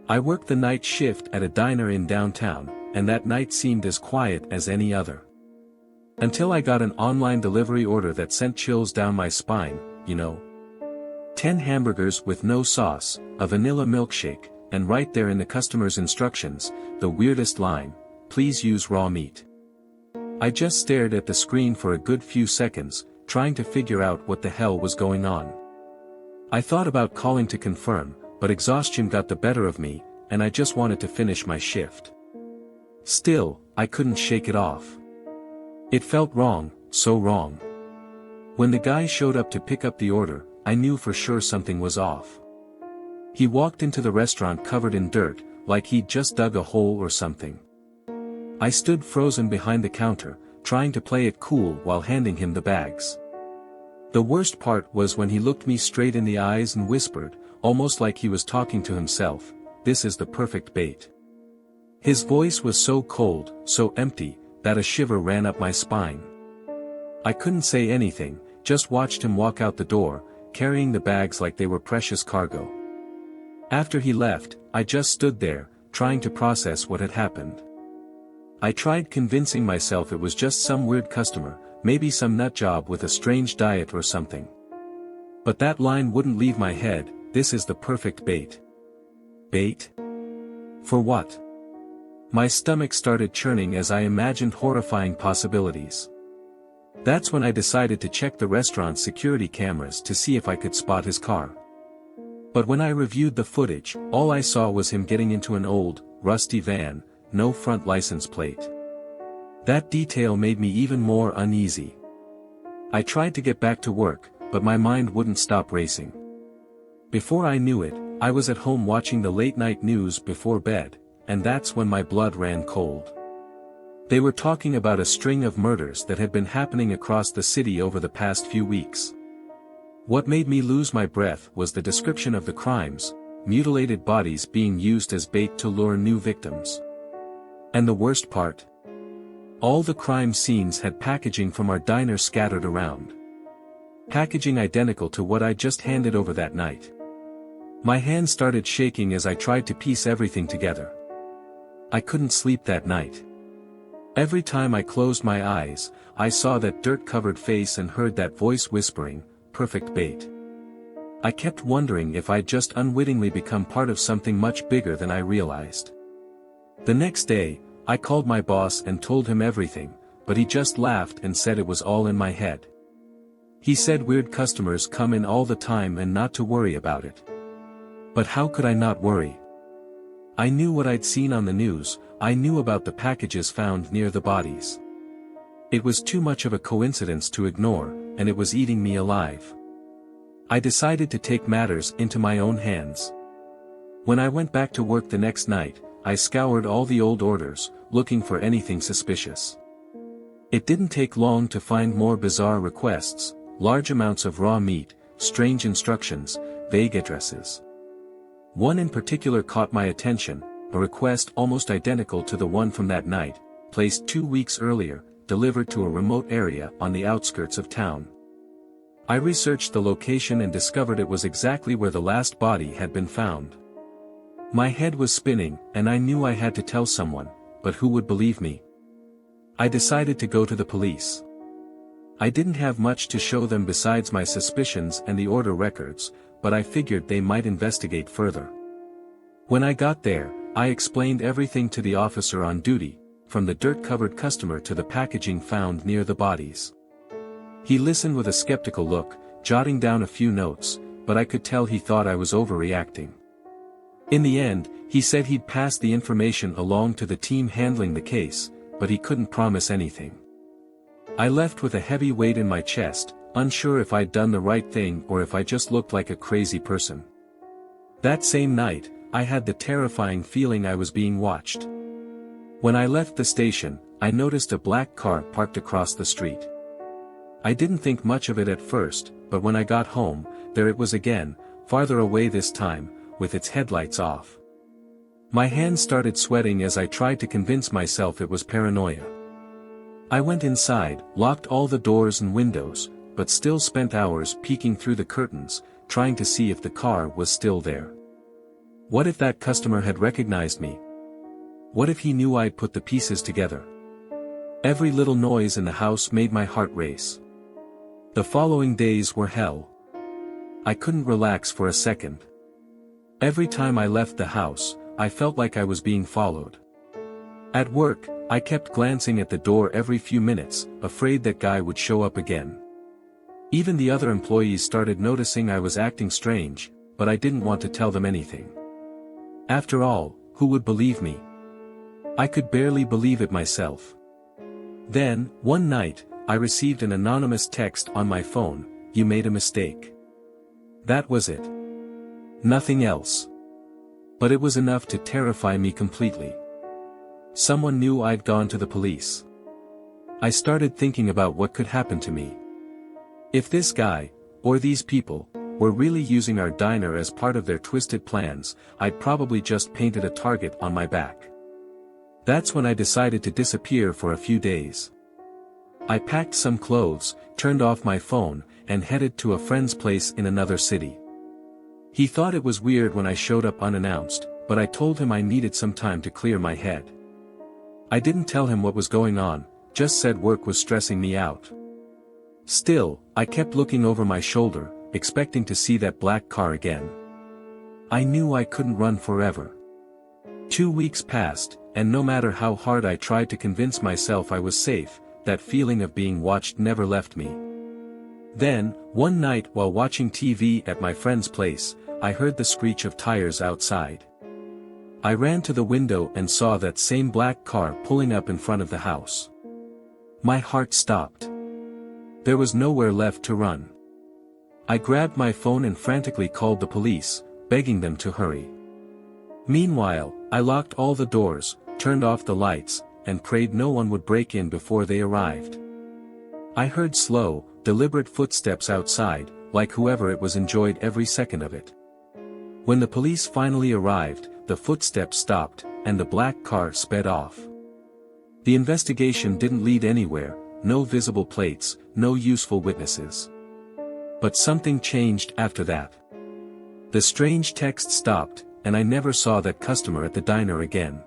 I worked the night shift at a diner in downtown, and that night seemed as quiet as any other. Until I got an online delivery order that sent chills down my spine, 10 hamburgers with no sauce, a vanilla milkshake, and right there in the customer's instructions, the weirdest line, "Please use raw meat." I just stared at the screen for a good few seconds, trying to figure out what the hell was going on. I thought about calling to confirm, but exhaustion got the better of me, and I just wanted to finish my shift. Still, I couldn't shake it off. It felt wrong, so wrong. When the guy showed up to pick up the order, I knew for sure something was off. He walked into the restaurant covered in dirt, like he'd just dug a hole or something. I stood frozen behind the counter, trying to play it cool while handing him the bags. The worst part was when he looked me straight in the eyes and whispered, almost like he was talking to himself, "This is the perfect bait." His voice was so cold, so empty, that a shiver ran up my spine. I couldn't say anything, just watched him walk out the door, carrying the bags like they were precious cargo. After he left, I just stood there, trying to process what had happened. I tried convincing myself it was just some weird customer, maybe some nut job with a strange diet or something. But that line wouldn't leave my head, "This is the perfect bait." Bait? For what? My stomach started churning as I imagined horrifying possibilities. That's when I decided to check the restaurant's security cameras to see if I could spot his car. But when I reviewed the footage, all I saw was him getting into an old, rusty van, no front license plate. That detail made me even more uneasy. I tried to get back to work, but my mind wouldn't stop racing. Before I knew it, I was at home watching the late-night news before bed, and that's when my blood ran cold. They were talking about a string of murders that had been happening across the city over the past few weeks. What made me lose my breath was the description of the crimes, mutilated bodies being used as bait to lure new victims. And the worst part? All the crime scenes had packaging from our diner scattered around. Packaging identical to what I just handed over that night. My hands started shaking as I tried to piece everything together. I couldn't sleep that night. Every time I closed my eyes, I saw that dirt-covered face and heard that voice whispering, "Perfect bait." I kept wondering if I'd just unwittingly become part of something much bigger than I realized. The next day, I called my boss and told him everything, but he just laughed and said it was all in my head. He said weird customers come in all the time and not to worry about it. But how could I not worry? I knew what I'd seen on the news, I knew about the packages found near the bodies. It was too much of a coincidence to ignore, and it was eating me alive. I decided to take matters into my own hands. When I went back to work the next night, I scoured all the old orders, looking for anything suspicious. It didn't take long to find more bizarre requests, large amounts of raw meat, strange instructions, vague addresses. One in particular caught my attention, a request almost identical to the one from that night, placed 2 weeks earlier, delivered to a remote area on the outskirts of town. I researched the location and discovered it was exactly where the last body had been found. My head was spinning, and I knew I had to tell someone, but who would believe me? I decided to go to the police. I didn't have much to show them besides my suspicions and the order records, but I figured they might investigate further. When I got there, I explained everything to the officer on duty, from the dirt-covered customer to the packaging found near the bodies. He listened with a skeptical look, jotting down a few notes, but I could tell he thought I was overreacting. In the end, he said he'd pass the information along to the team handling the case, but he couldn't promise anything. I left with a heavy weight in my chest, unsure if I'd done the right thing or if I just looked like a crazy person. That same night, I had the terrifying feeling I was being watched. When I left the station, I noticed a black car parked across the street. I didn't think much of it at first, but when I got home, there it was again, farther away this time, with its headlights off. My hands started sweating as I tried to convince myself it was paranoia. I went inside, locked all the doors and windows, but still spent hours peeking through the curtains, trying to see if the car was still there. What if that customer had recognized me? What if he knew I'd put the pieces together? Every little noise in the house made my heart race. The following days were hell. I couldn't relax for a second. Every time I left the house, I felt like I was being followed. At work, I kept glancing at the door every few minutes, afraid that guy would show up again. Even the other employees started noticing I was acting strange, but I didn't want to tell them anything. After all, who would believe me? I could barely believe it myself. Then, one night, I received an anonymous text on my phone, "You made a mistake." That was it. Nothing else. But it was enough to terrify me completely. Someone knew I'd gone to the police. I started thinking about what could happen to me. If this guy, or these people, were really using our diner as part of their twisted plans, I'd probably just painted a target on my back. That's when I decided to disappear for a few days. I packed some clothes, turned off my phone, and headed to a friend's place in another city. He thought it was weird when I showed up unannounced, but I told him I needed some time to clear my head. I didn't tell him what was going on, just said work was stressing me out. Still, I kept looking over my shoulder, expecting to see that black car again. I knew I couldn't run forever. 2 weeks passed, and no matter how hard I tried to convince myself I was safe, that feeling of being watched never left me. Then, one night while watching TV at my friend's place, I heard the screech of tires outside. I ran to the window and saw that same black car pulling up in front of the house. My heart stopped. There was nowhere left to run. I grabbed my phone and frantically called the police, begging them to hurry. Meanwhile, I locked all the doors, turned off the lights, and prayed no one would break in before they arrived. I heard slow, deliberate footsteps outside, like whoever it was enjoyed every second of it. When the police finally arrived, the footsteps stopped, and the black car sped off. The investigation didn't lead anywhere, no visible plates, no useful witnesses. But something changed after that. The strange text stopped, and I never saw that customer at the diner again.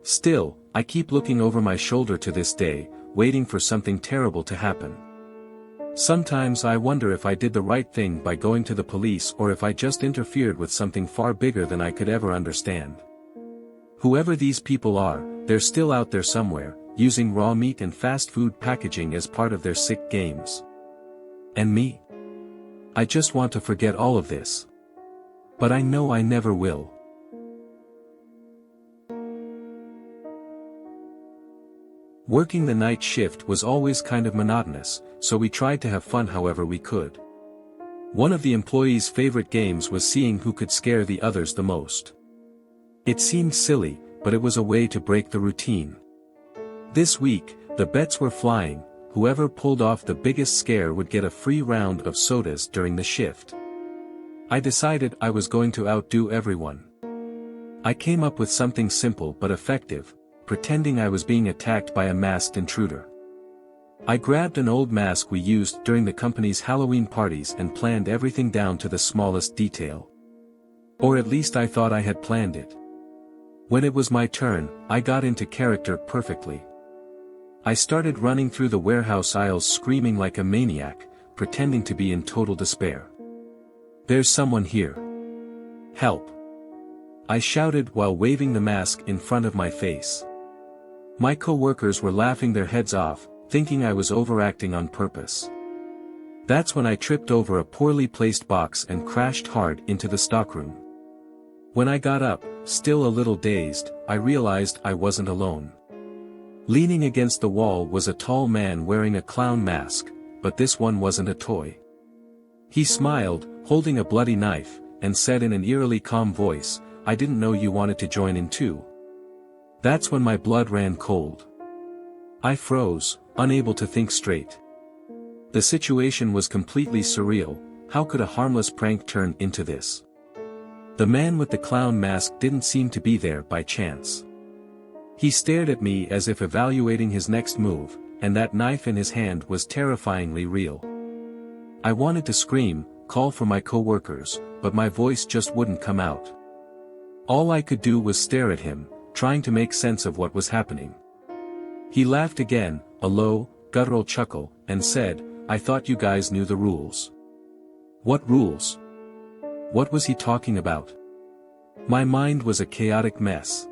Still, I keep looking over my shoulder to this day, waiting for something terrible to happen. Sometimes I wonder if I did the right thing by going to the police or if I just interfered with something far bigger than I could ever understand. Whoever these people are, they're still out there somewhere, using raw meat and fast food packaging as part of their sick games. And me? I just want to forget all of this. But I know I never will. Working the night shift was always kind of monotonous, so we tried to have fun however we could. One of the employees' favorite games was seeing who could scare the others the most. It seemed silly, but it was a way to break the routine. This week, the bets were flying. Whoever pulled off the biggest scare would get a free round of sodas during the shift. I decided I was going to outdo everyone. I came up with something simple but effective, pretending I was being attacked by a masked intruder. I grabbed an old mask we used during the company's Halloween parties and planned everything down to the smallest detail. Or at least I thought I had planned it. When it was my turn, I got into character perfectly. I started running through the warehouse aisles screaming like a maniac, pretending to be in total despair. "There's someone here. Help!" I shouted while waving the mask in front of my face. My co-workers were laughing their heads off, thinking I was overacting on purpose. That's when I tripped over a poorly placed box and crashed hard into the stockroom. When I got up, still a little dazed, I realized I wasn't alone. Leaning against the wall was a tall man wearing a clown mask, but this one wasn't a toy. He smiled, holding a bloody knife, and said in an eerily calm voice, "I didn't know you wanted to join in too." That's when my blood ran cold. I froze, unable to think straight. The situation was completely surreal. How could a harmless prank turn into this? The man with the clown mask didn't seem to be there by chance. He stared at me as if evaluating his next move, and that knife in his hand was terrifyingly real. I wanted to scream, call for my co-workers, but my voice just wouldn't come out. All I could do was stare at him, trying to make sense of what was happening. He laughed again, a low, guttural chuckle, and said, "I thought you guys knew the rules." What rules? What was he talking about? My mind was a chaotic mess.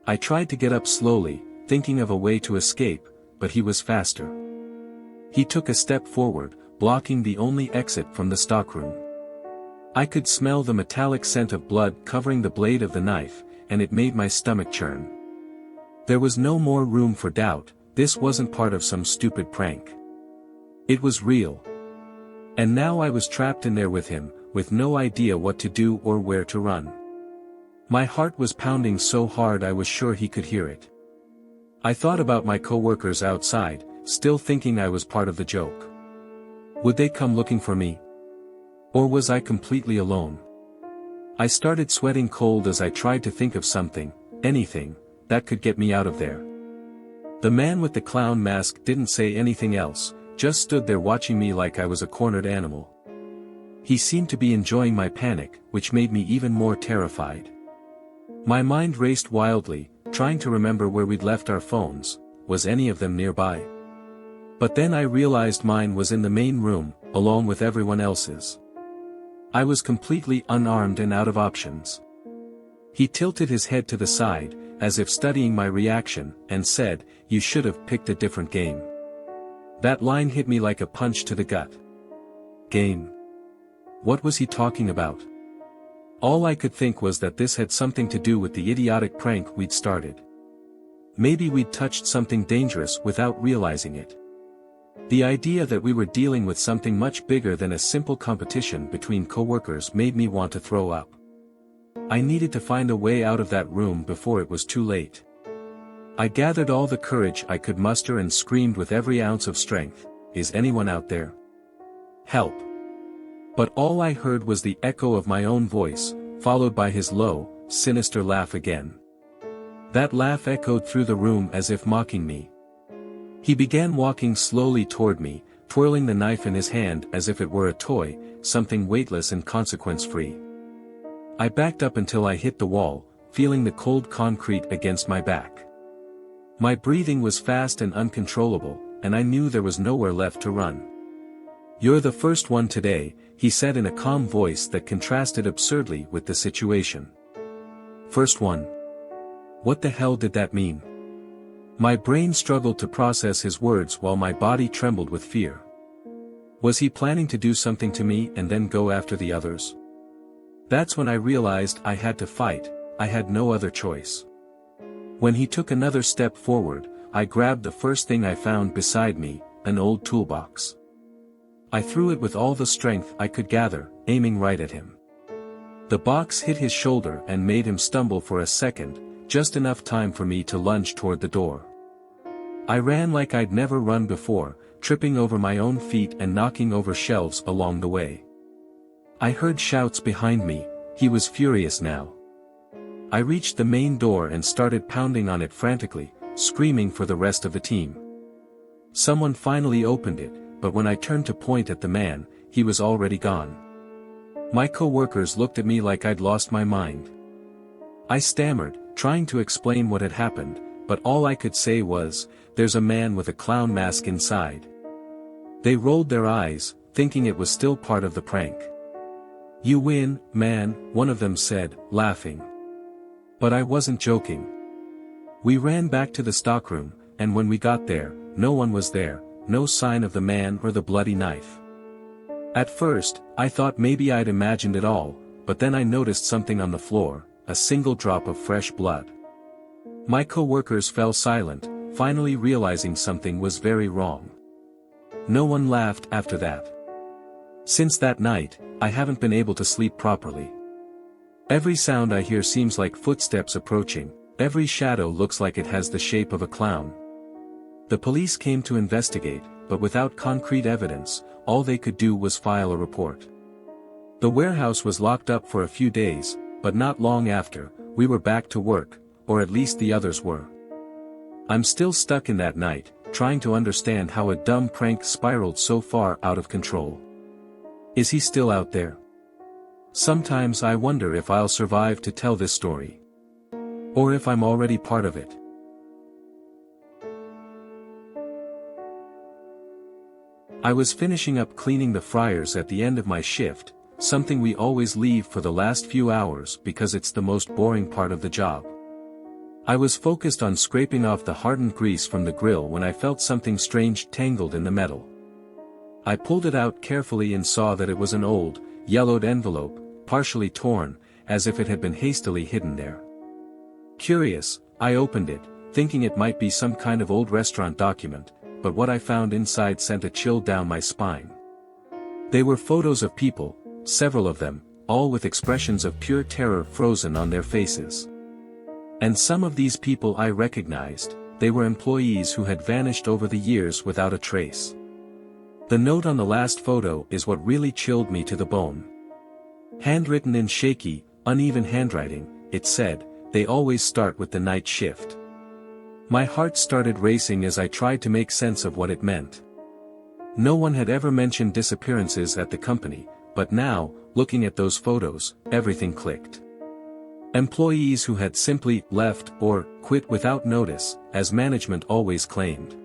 I tried to get up slowly, thinking of a way to escape, but he was faster. He took a step forward, blocking the only exit from the stockroom. I could smell the metallic scent of blood covering the blade of the knife, and it made my stomach churn. There was no more room for doubt, this wasn't part of some stupid prank. It was real. And now I was trapped in there with him, with no idea what to do or where to run. My heart was pounding so hard I was sure he could hear it. I thought about my coworkers outside, still thinking I was part of the joke. Would they come looking for me? Or was I completely alone? I started sweating cold as I tried to think of something, anything, that could get me out of there. The man with the clown mask didn't say anything else, just stood there watching me like I was a cornered animal. He seemed to be enjoying my panic, which made me even more terrified. My mind raced wildly, trying to remember where we'd left our phones, was any of them nearby? But then I realized mine was in the main room, along with everyone else's. I was completely unarmed and out of options. He tilted his head to the side, as if studying my reaction, and said, "You should have picked a different game." That line hit me like a punch to the gut. Game? What was he talking about? All I could think was that this had something to do with the idiotic prank we'd started. Maybe we'd touched something dangerous without realizing it. The idea that we were dealing with something much bigger than a simple competition between coworkers made me want to throw up. I needed to find a way out of that room before it was too late. I gathered all the courage I could muster and screamed with every ounce of strength, "Is anyone out there? Help!" But all I heard was the echo of my own voice, followed by his low, sinister laugh again. That laugh echoed through the room as if mocking me. He began walking slowly toward me, twirling the knife in his hand as if it were a toy, something weightless and consequence-free. I backed up until I hit the wall, feeling the cold concrete against my back. My breathing was fast and uncontrollable, and I knew there was nowhere left to run. "You're the first one today," he said in a calm voice that contrasted absurdly with the situation. First one? What the hell did that mean? My brain struggled to process his words while my body trembled with fear. Was he planning to do something to me and then go after the others? That's when I realized I had to fight, I had no other choice. When he took another step forward, I grabbed the first thing I found beside me, an old toolbox. I threw it with all the strength I could gather, aiming right at him. The box hit his shoulder and made him stumble for a second, just enough time for me to lunge toward the door. I ran like I'd never run before, tripping over my own feet and knocking over shelves along the way. I heard shouts behind me, he was furious now. I reached the main door and started pounding on it frantically, screaming for the rest of the team. Someone finally opened it, but when I turned to point at the man, he was already gone. My coworkers looked at me like I'd lost my mind. I stammered, trying to explain what had happened, but all I could say was, "There's a man with a clown mask inside." They rolled their eyes, thinking it was still part of the prank. "You win, man," one of them said, laughing. But I wasn't joking. We ran back to the stockroom, and when we got there, no one was there, no sign of the man or the bloody knife. At first, I thought maybe I'd imagined it all, but then I noticed something on the floor, a single drop of fresh blood. My coworkers fell silent, finally realizing something was very wrong. No one laughed after that. Since that night, I haven't been able to sleep properly. Every sound I hear seems like footsteps approaching, every shadow looks like it has the shape of a clown. The police came to investigate, but without concrete evidence, all they could do was file a report. The warehouse was locked up for a few days, but not long after, we were back to work, or at least the others were. I'm still stuck in that night, trying to understand how a dumb prank spiraled so far out of control. Is he still out there? Sometimes I wonder if I'll survive to tell this story. Or if I'm already part of it. I was finishing up cleaning the fryers at the end of my shift, something we always leave for the last few hours because it's the most boring part of the job. I was focused on scraping off the hardened grease from the grill when I felt something strange tangled in the metal. I pulled it out carefully and saw that it was an old, yellowed envelope, partially torn, as if it had been hastily hidden there. Curious, I opened it, thinking it might be some kind of old restaurant document, but what I found inside sent a chill down my spine. They were photos of people, several of them, all with expressions of pure terror frozen on their faces. And some of these people I recognized, they were employees who had vanished over the years without a trace. The note on the last photo is what really chilled me to the bone. Handwritten in shaky, uneven handwriting, it said, "They always start with the night shift." My heart started racing as I tried to make sense of what it meant. No one had ever mentioned disappearances at the company, but now, looking at those photos, everything clicked. Employees who had simply left or quit without notice, as management always claimed.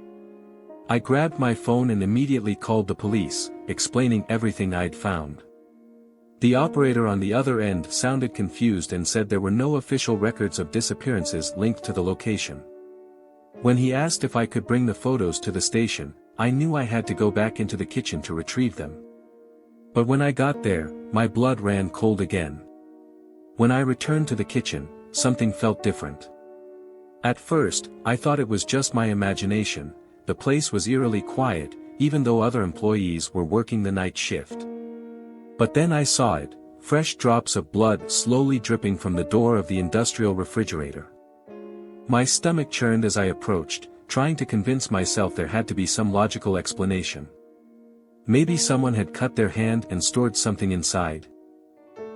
I grabbed my phone and immediately called the police, explaining everything I'd found. The operator on the other end sounded confused and said there were no official records of disappearances linked to the location. When he asked if I could bring the photos to the station, I knew I had to go back into the kitchen to retrieve them. But when I got there, my blood ran cold again. When I returned to the kitchen, something felt different. At first, I thought it was just my imagination. The place was eerily quiet, even though other employees were working the night shift. But then I saw it, fresh drops of blood slowly dripping from the door of the industrial refrigerator. My stomach churned as I approached, trying to convince myself there had to be some logical explanation. Maybe someone had cut their hand and stored something inside.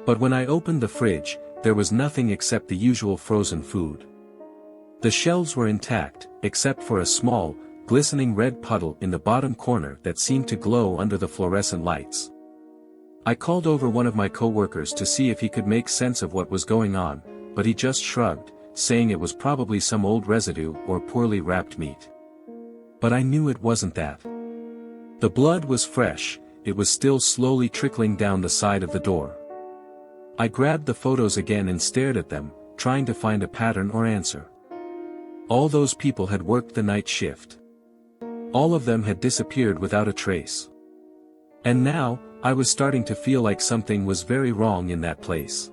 But when I opened the fridge, there was nothing except the usual frozen food. The shelves were intact, except for a small, glistening red puddle in the bottom corner that seemed to glow under the fluorescent lights. I called over one of my coworkers to see if he could make sense of what was going on, but he just shrugged, saying it was probably some old residue or poorly wrapped meat. But I knew it wasn't that. The blood was fresh, it was still slowly trickling down the side of the door. I grabbed the photos again and stared at them, trying to find a pattern or answer. All those people had worked the night shift. All of them had disappeared without a trace. And now, I was starting to feel like something was very wrong in that place.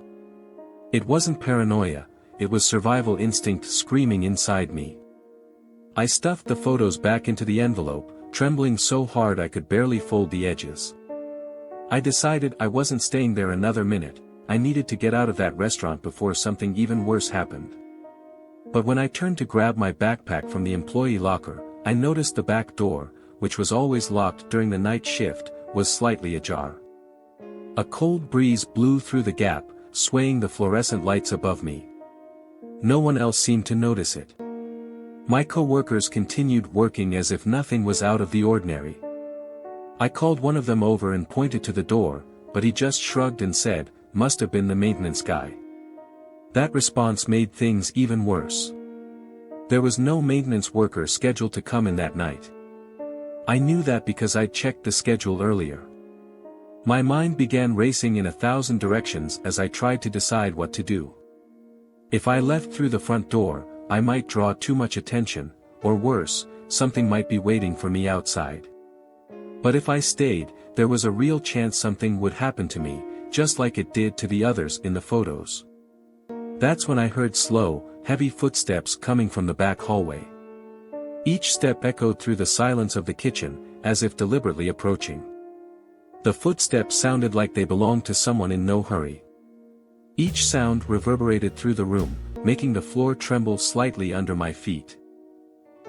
It wasn't paranoia, it was survival instinct screaming inside me. I stuffed the photos back into the envelope, trembling so hard I could barely fold the edges. I decided I wasn't staying there another minute. I needed to get out of that restaurant before something even worse happened. But when I turned to grab my backpack from the employee locker, I noticed the back door, which was always locked during the night shift, was slightly ajar. A cold breeze blew through the gap, swaying the fluorescent lights above me. No one else seemed to notice it. My coworkers continued working as if nothing was out of the ordinary. I called one of them over and pointed to the door, but he just shrugged and said, "Must have been the maintenance guy." That response made things even worse. There was no maintenance worker scheduled to come in that night. I knew that because I'd checked the schedule earlier. My mind began racing in 1,000 directions as I tried to decide what to do. If I left through the front door, I might draw too much attention, or worse, something might be waiting for me outside. But if I stayed, there was a real chance something would happen to me, just like it did to the others in the photos. That's when I heard slow, heavy footsteps coming from the back hallway. Each step echoed through the silence of the kitchen, as if deliberately approaching. The footsteps sounded like they belonged to someone in no hurry. Each sound reverberated through the room, making the floor tremble slightly under my feet.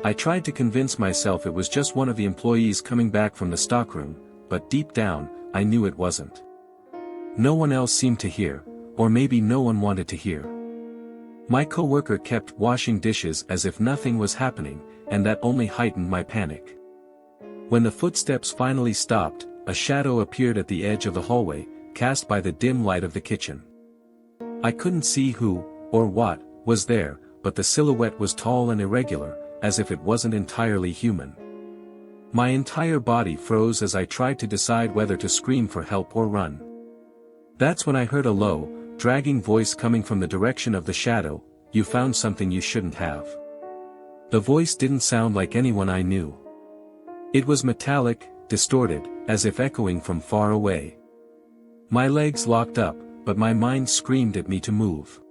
I tried to convince myself it was just one of the employees coming back from the stockroom, but deep down, I knew it wasn't. No one else seemed to hear, or maybe no one wanted to hear. My coworker kept washing dishes as if nothing was happening, and that only heightened my panic. When the footsteps finally stopped, a shadow appeared at the edge of the hallway, cast by the dim light of the kitchen. I couldn't see who, or what, was there, but the silhouette was tall and irregular, as if it wasn't entirely human. My entire body froze as I tried to decide whether to scream for help or run. That's when I heard a low, dragging voice coming from the direction of the shadow. "You found something you shouldn't have." The voice didn't sound like anyone I knew. It was metallic, distorted, as if echoing from far away. My legs locked up, but my mind screamed at me to move.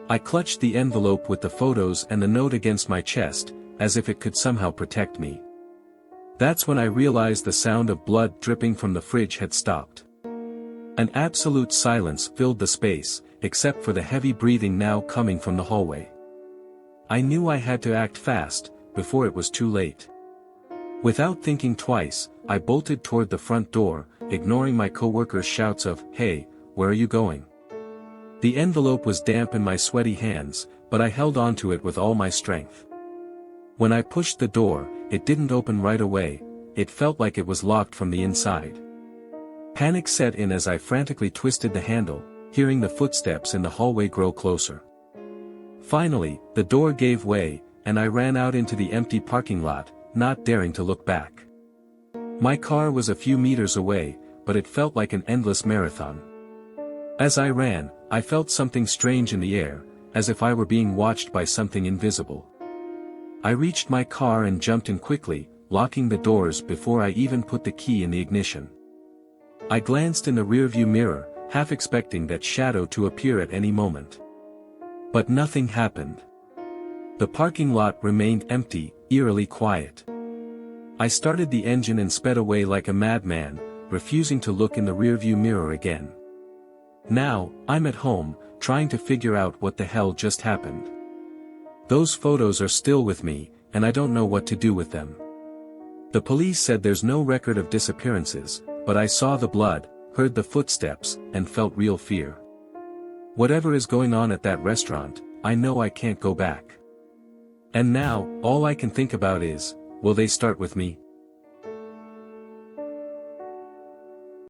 I clutched the envelope with the photos and the note against my chest, as if it could somehow protect me. That's when I realized the sound of blood dripping from the fridge had stopped. An absolute silence filled the space, except for the heavy breathing now coming from the hallway. I knew I had to act fast, before it was too late. Without thinking twice, I bolted toward the front door, ignoring my coworkers' shouts of, "Hey, where are you going?" The envelope was damp in my sweaty hands, but I held onto it with all my strength. When I pushed the door, it didn't open right away. It felt like it was locked from the inside. Panic set in as I frantically twisted the handle, hearing the footsteps in the hallway grow closer. Finally, the door gave way, and I ran out into the empty parking lot, not daring to look back. My car was a few meters away, but it felt like an endless marathon. As I ran, I felt something strange in the air, as if I were being watched by something invisible. I reached my car and jumped in quickly, locking the doors before I even put the key in the ignition. I glanced in the rearview mirror, half expecting that shadow to appear at any moment. But nothing happened. The parking lot remained empty, eerily quiet. I started the engine and sped away like a madman, refusing to look in the rearview mirror again. Now, I'm at home, trying to figure out what the hell just happened. Those photos are still with me, and I don't know what to do with them. The police said there's no record of disappearances, but I saw the blood, heard the footsteps, and felt real fear. Whatever is going on at that restaurant, I know I can't go back. And now, all I can think about is, will they start with me?